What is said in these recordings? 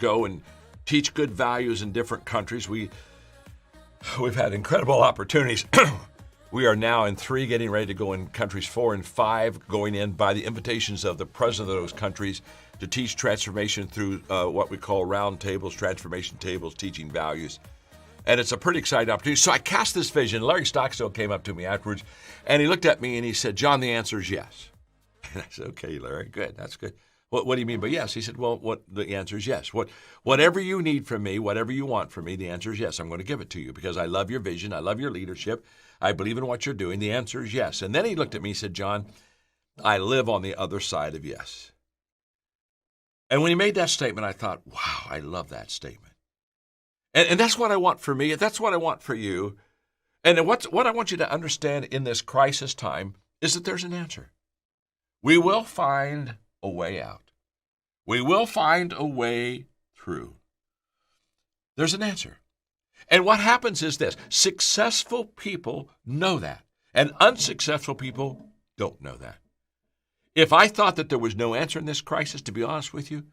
go and teach good values in different countries. We've had incredible opportunities. We are now in 3, getting ready to go in countries 4 and 5, going in by the invitations of the president of those countries to teach transformation through what we call round tables, transformation tables, teaching values. And it's a pretty exciting opportunity. So I cast this vision. Larry Stockstill came up to me afterwards, and he looked at me and he said, "John, the answer is yes." And I said, "Okay, Larry, good. That's good. What do you mean by yes?" He said, "Well, the answer is yes. Whatever you need from me, whatever you want from me, the answer is yes. I'm going to give it to you because I love your vision. I love your leadership. I believe in what you're doing. The answer is yes." And then he looked at me and said, "John, I live on the other side of yes." And when he made that statement, I thought, wow, I love that statement. And that's what I want for me. That's what I want for you. And what I want you to understand in this crisis time is that there's an answer. We will find a way out. We will find a way through. There's an answer. And what happens is this: successful people know that, and unsuccessful people don't know that. If I thought that there was no answer in this crisis, to be honest with you,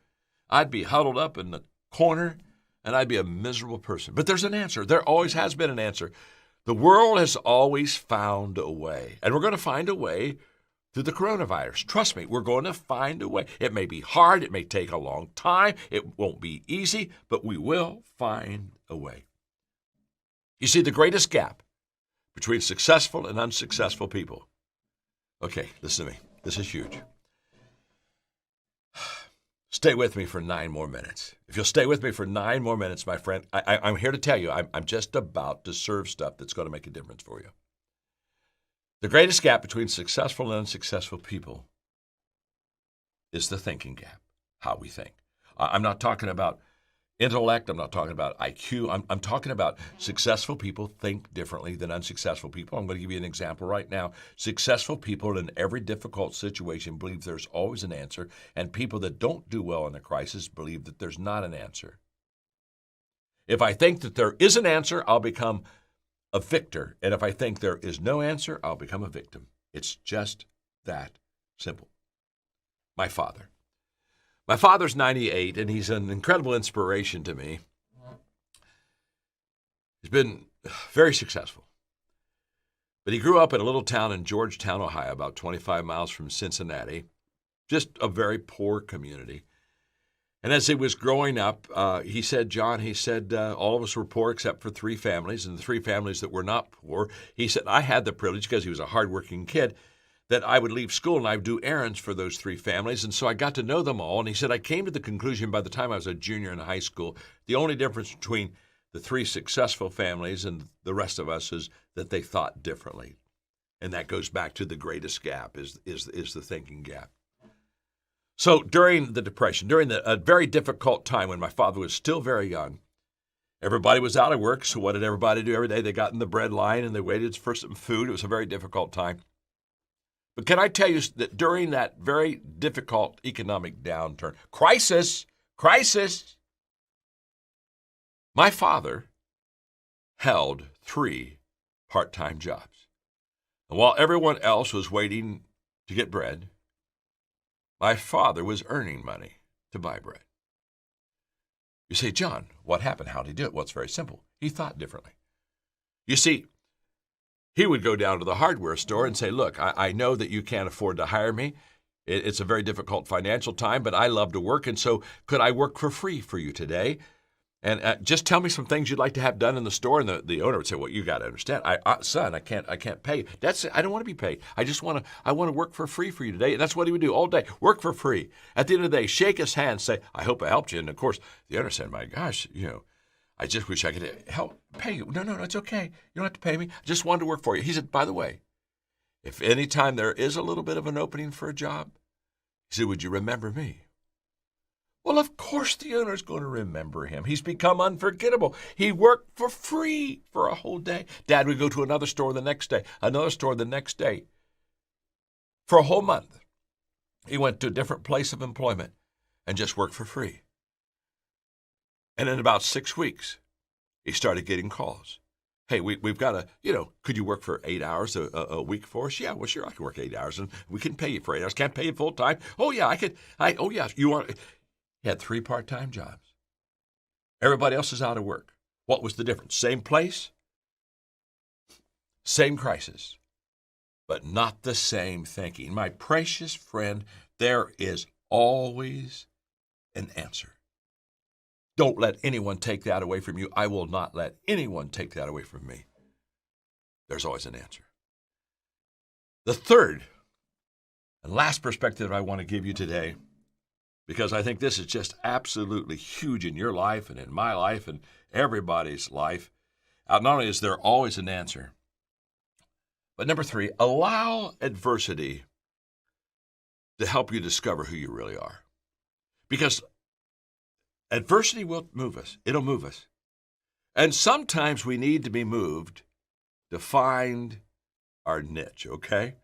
I'd be huddled up in the corner and I'd be a miserable person. But there's an answer. There always has been an answer. The world has always found a way, and we're going to find a way through the coronavirus. Trust me, we're going to find a way. It may be hard. It may take a long time. It won't be easy, but we will find a way. You see, the greatest gap between successful and unsuccessful people. Okay, listen to me. This is huge. Stay with me for 9 more minutes. If you'll stay with me for 9 more minutes, my friend, I'm here to tell you, I'm just about to serve stuff that's going to make a difference for you. The greatest gap between successful and unsuccessful people is the thinking gap, how we think. I'm not talking about intellect. I'm not talking about IQ. I'm talking about successful people think differently than unsuccessful people. I'm going to give you an example right now. Successful people in every difficult situation believe there's always an answer, and people that don't do well in a crisis believe that there's not an answer. If I think that there is an answer, I'll become a victor. And if I think there is no answer, I'll become a victim. It's just that simple. My father's 98, and he's an incredible inspiration to me. He's been very successful. But he grew up in a little town in Georgetown, Ohio, about 25 miles from Cincinnati, just a very poor community. And as he was growing up, he said, all of us were poor except for 3 families, and the 3 families that were not poor, he said, I had the privilege, because he was a hardworking kid, that I would leave school and I would do errands for those 3 families. And so I got to know them all. And he said, I came to the conclusion by the time I was a junior in high school, the only difference between the 3 successful families and the rest of us is that they thought differently. And that goes back to the greatest gap is the thinking gap. So during the Depression, during a very difficult time when my father was still very young, everybody was out of work. So what did everybody do every day? They got in the bread line and they waited for some food. It was a very difficult time. But can I tell you that during that very difficult economic downturn, crisis, my father held 3 part-time jobs. And while everyone else was waiting to get bread, my father was earning money to buy bread. You say, John, what happened? How did he do it? Well, it's very simple. He thought differently. You see, he would go down to the hardware store and say, look, I know that you can't afford to hire me. It's a very difficult financial time, but I love to work, and so could I work for free for you today? And just tell me some things you'd like to have done in the store. And the owner would say, well, you got to understand, son, I can't pay you. I don't want to be paid. I want to work for free for you today. And that's what he would do all day, work for free. At the end of the day, shake his hand, say, I hope I helped you. And of course, the owner said, my gosh, I just wish I could help pay you. No, it's okay. You don't have to pay me. I just wanted to work for you. He said, by the way, if any time there is a little bit of an opening for a job, he said, would you remember me? Well, of course the owner's going to remember him. He's become unforgettable. He worked for free for a whole day. Dad would go to another store the next day, another store the next day. For a whole month, he went to a different place of employment and just worked for free. And in about 6 weeks, he started getting calls. Hey, we've got to, could you work for 8 hours a week for us? Yeah, well, sure, I can work 8 hours, and we can pay you for 8 hours. Can't pay you full time? Oh, yeah, I could. Oh, yeah, you want... He had 3 part-time jobs. Everybody else is out of work. What was the difference? Same place, same crisis, but not the same thinking. My precious friend, there is always an answer. Don't let anyone take that away from you. I will not let anyone take that away from me. There's always an answer. The third and last perspective I want to give you today, because I think this is just absolutely huge in your life and in my life and everybody's life. Not only is there always an answer, but number 3, allow adversity to help you discover who you really are. Because adversity will move us. It'll move us. And sometimes we need to be moved to find our niche, okay?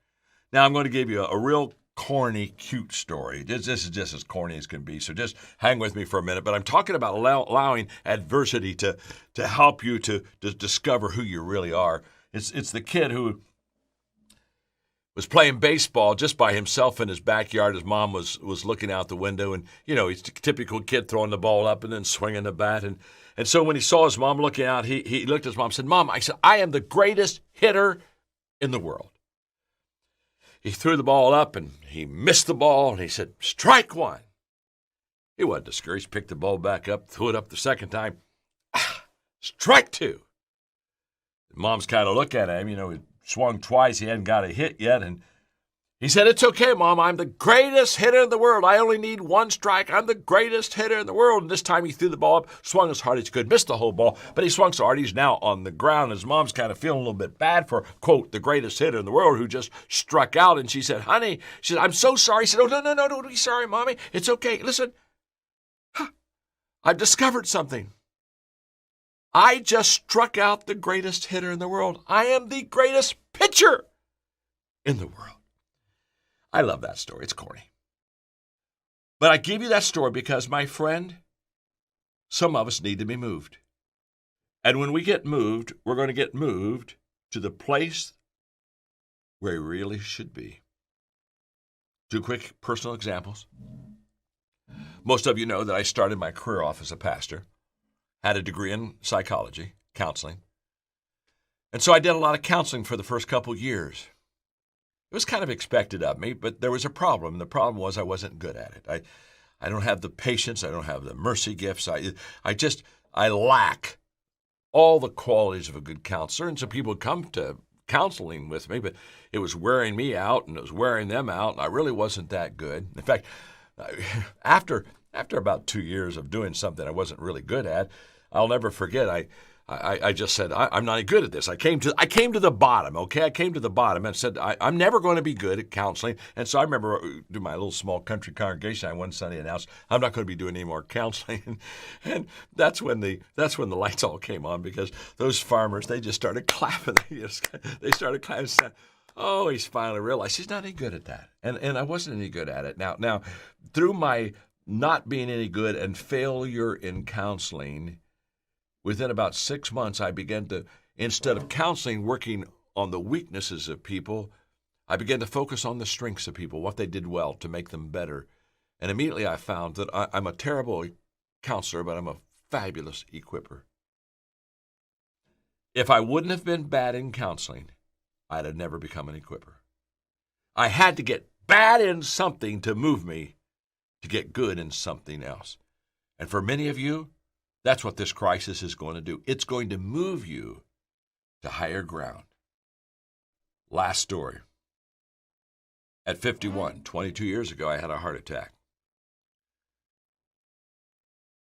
Now I'm going to give you a real corny, cute story. This is just as corny as can be, so just hang with me for a minute. But I'm talking about allowing adversity to help you to discover who you really are. It's the kid who was playing baseball just by himself in his backyard. His mom was looking out the window, and, he's the typical kid throwing the ball up and then swinging the bat. And so when he saw his mom looking out, he looked at his mom and said, "Mom," I am the greatest hitter in the world. He threw the ball up, and he missed the ball, and he said, "Strike one." He wasn't discouraged, picked the ball back up, threw it up the second time. Strike two. Mom's kind of looked at him, he swung twice, he hadn't got a hit yet, and he said, "It's okay, Mom, I'm the greatest hitter in the world. I only need one strike. I'm the greatest hitter in the world." And this time he threw the ball up, swung as hard as he could, missed the whole ball, but he swung so hard he's now on the ground. His mom's kind of feeling a little bit bad for, quote, the greatest hitter in the world who just struck out. And she said, "Honey," she said, "I'm so sorry." He said, "Oh, no, don't be sorry, Mommy. It's okay. Listen, I've discovered something. I just struck out the greatest hitter in the world. I am the greatest pitcher in the world." I love that story. It's corny. But I give you that story because, my friend, some of us need to be moved. And when we get moved, we're going to get moved to the place where we really should be. 2 quick personal examples. Most of you know that I started my career off as a pastor, had a degree in psychology, counseling. And so I did a lot of counseling for the first couple years. It was kind of expected of me, but there was a problem. The problem was I wasn't good at it. I don't have the patience. I don't have the mercy gifts. I lack all the qualities of a good counselor. And so people would come to counseling with me, but it was wearing me out and it was wearing them out. And I really wasn't that good. In fact, after about 2 years of doing something I wasn't really good at, I'll never forget, I just said, I'm not good at this. I came to the bottom, okay? I came to the bottom and said, I'm never going to be good at counseling. And so I remember doing my little small country congregation. I one Sunday announced, I'm not going to be doing any more counseling. And that's when the lights all came on, because those farmers, they just started clapping. They started clapping and said, "Oh, he's finally realized he's not any good at that." And I wasn't any good at it. Now, through my not being any good and failure in counseling, within about 6 months, I began to, instead of counseling, working on the weaknesses of people, I began to focus on the strengths of people, what they did well to make them better. And immediately I found that I'm a terrible counselor, but I'm a fabulous equipper. If I wouldn't have been bad in counseling, I'd have never become an equipper. I had to get bad in something to move me to get good in something else. And for many of you, that's what this crisis is going to do. It's going to move you to higher ground. Last story. At 51, 22 years ago, I had a heart attack.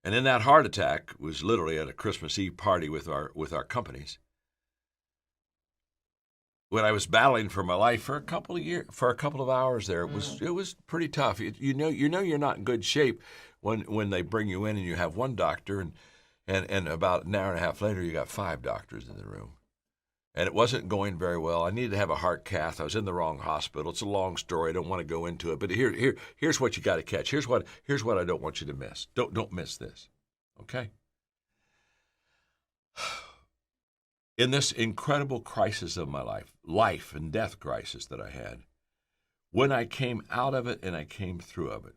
And in that heart attack was literally at a Christmas Eve party with our companies. When I was battling for my life for a couple of hours there, it was pretty tough. You know you're not in good shape when they bring you in and you have one doctor, and about an hour and a half later you got 5 doctors in the room. And it wasn't going very well. I needed to have a heart cath. I was in the wrong hospital. It's a long story. I don't want to go into it, but here's what you got to catch. Here's what I don't want you to miss. Don't miss this. Okay? In this incredible crisis of my life and death crisis that I had, when I came out of it and I came through of it,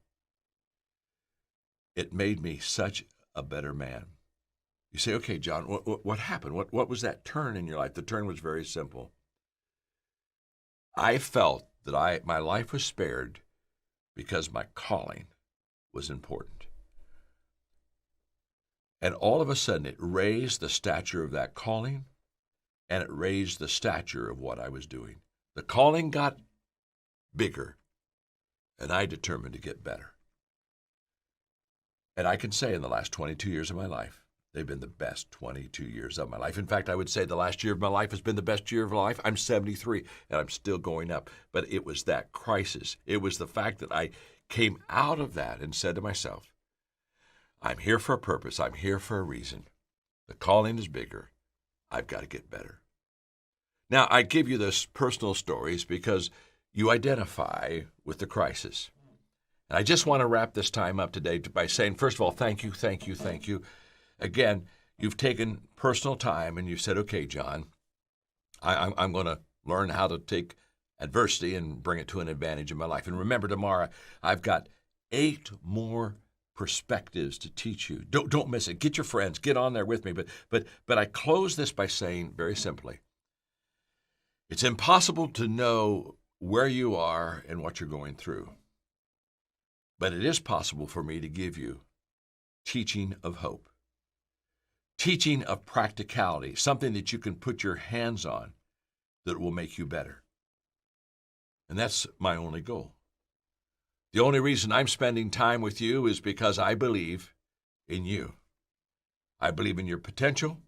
it made me such a better man. You say, okay, John, what happened? What was that turn in your life? The turn was very simple. I felt that my life was spared because my calling was important. And all of a sudden, it raised the stature of that calling, and it raised the stature of what I was doing. The calling got bigger, and I determined to get better. And I can say in the last 22 years of my life, they've been the best 22 years of my life. In fact, I would say the last year of my life has been the best year of my life. I'm 73, and I'm still going up. But it was that crisis. It was the fact that I came out of that and said to myself, I'm here for a purpose. I'm here for a reason. The calling is bigger. I've got to get better. Now, I give you those personal stories because you identify with the crisis. And I just want to wrap this time up today by saying, first of all, thank you, thank you, thank you. Again, you've taken personal time and you said, okay, John, I'm going to learn how to take adversity and bring it to an advantage in my life. And remember, tomorrow, I've got 8 more perspectives to teach you. Don't miss it. Get your friends. Get on there with me. But I close this by saying very simply, it's impossible to know where you are and what you're going through. But it is possible for me to give you teaching of hope, teaching of practicality, something that you can put your hands on that will make you better. And that's my only goal. The only reason I'm spending time with you is because I believe in you. I believe in your potential.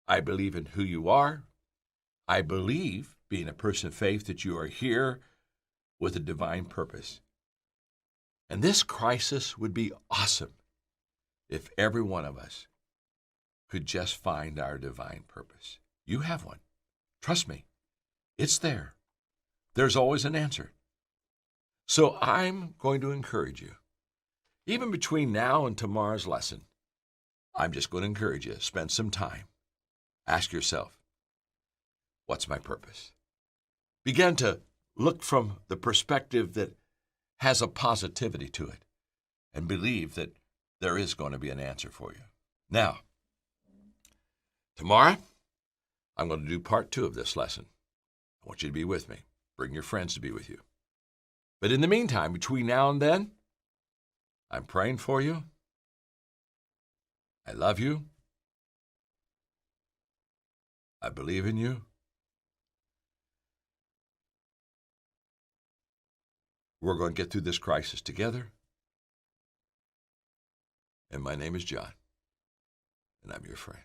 I believe in who you are. I believe, being a person of faith, that you are here with a divine purpose. And this crisis would be awesome if every one of us could just find our divine purpose. You have one. Trust me. It's there. There's always an answer. So I'm going to encourage you, even between now and tomorrow's lesson, I'm just going to encourage you to spend some time. Ask yourself, what's my purpose? Begin to look from the perspective that has a positivity to it and believe that there is going to be an answer for you. Now, tomorrow, I'm going to do part 2 of this lesson. I want you to be with me. Bring your friends to be with you. But in the meantime, between now and then, I'm praying for you. I love you. I believe in you. We're going to get through this crisis together. And my name is John, and I'm your friend.